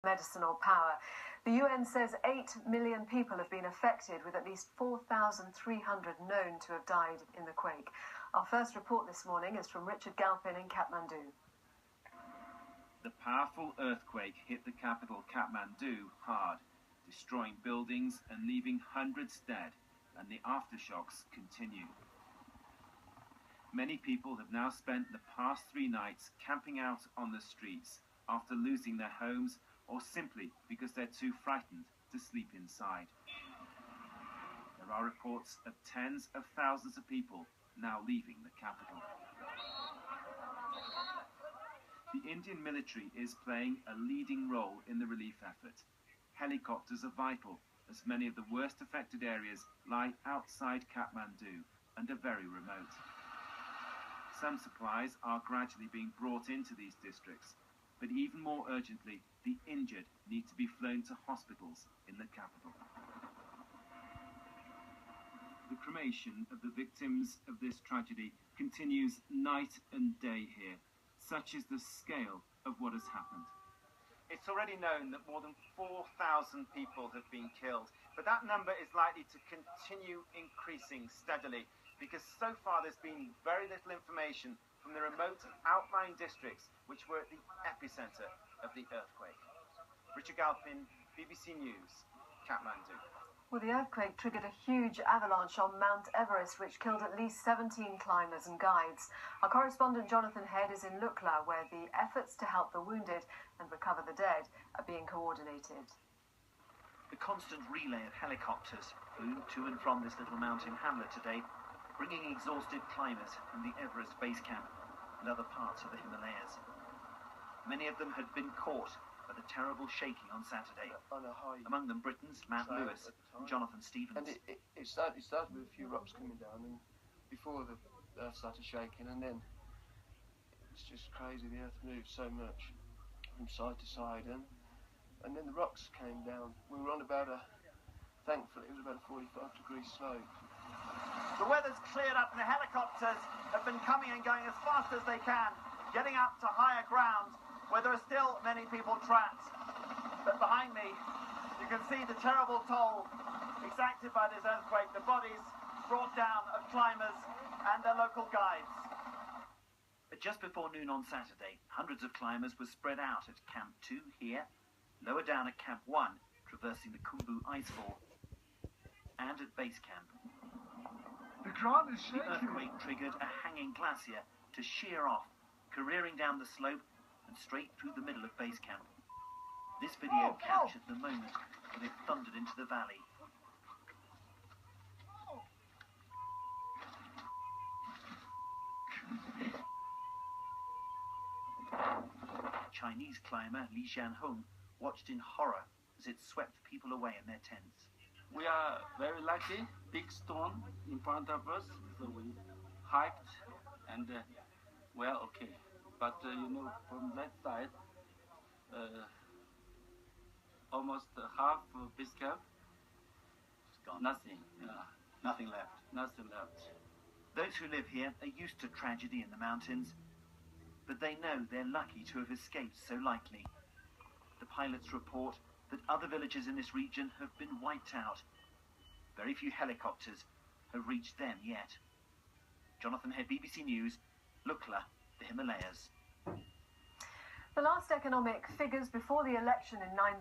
medicinal power. The UN says 8 million people have been affected, with at least 4,300 known to have died in the quake. Our first report this morning is from Richard Galpin in Kathmandu. The powerful earthquake hit the capital Kathmandu hard, destroying buildings and leaving hundreds dead, and the aftershocks continue. Many people have now spent the past 3 nights camping out on the streets after losing their homes, or simply because they're too frightened to sleep inside. There are reports of tens of thousands of people now leaving the capital. The Indian military is playing a leading role in the relief effort. Helicopters are vital, as many of the worst affected areas lie outside Kathmandu and are very remote. Some supplies are gradually being brought into these districts, but even more urgently, the injured need to be flown to hospitals in the capital. The cremation of the victims of this tragedy continues night and day here. Such is the scale of what has happened. It's already known that more than 4,000 people have been killed, but that number is likely to continue increasing steadily, because so far there's been very little information from the remote outlying districts which were at the epicenter of the earthquake. Richard Galpin, BBC News, Kathmandu. Well, the earthquake triggered a huge avalanche on Mount Everest, which killed at least 17 climbers and guides. Our correspondent Jonathan Head is in Lukla, where the efforts to help the wounded and recover the dead are being coordinated. The constant relay of helicopters flew to and from this little mountain hamlet today, bringing exhausted climbers from the Everest base camp and other parts of the Himalayas. Many of them had been caught by the terrible shaking on Saturday. Among them Britain's Matt Lewis and Jonathan Stevens. And it started with a few rocks coming down, and before the earth started shaking, and then it's just crazy. The earth moved so much from side to side, and then the rocks came down. We were on thankfully it was about a 45-degree slope. The weather's cleared up and the helicopters have been coming and going as fast as they can, getting up to higher ground where there are still many people trapped. But behind me, you can see the terrible toll exacted by this earthquake, the bodies brought down of climbers and their local guides. But just before noon on Saturday, hundreds of climbers were spread out at Camp 2 here, lower down at Camp 1, traversing the Khumbu icefall, and at base camp. The ground is shaking. The earthquake triggered a hanging glacier to shear off, careering down the slope and straight through the middle of base camp. This video captured the moment when it thundered into the valley. Chinese climber Li Jianhong watched in horror as it swept people away in their tents. We are very lucky, big stone in front of us, so we hiked and we're okay. But from that side, almost half of base camp, Gone. nothing. Nothing left. Nothing left. Those who live here are used to tragedy in the mountains, but they know they're lucky to have escaped so lightly. The pilots report that other villages in this region have been wiped out. Very few helicopters have reached them yet. Jonathan Head, BBC News, Lukla, the Himalayas. The last economic figures before the election in 9 days.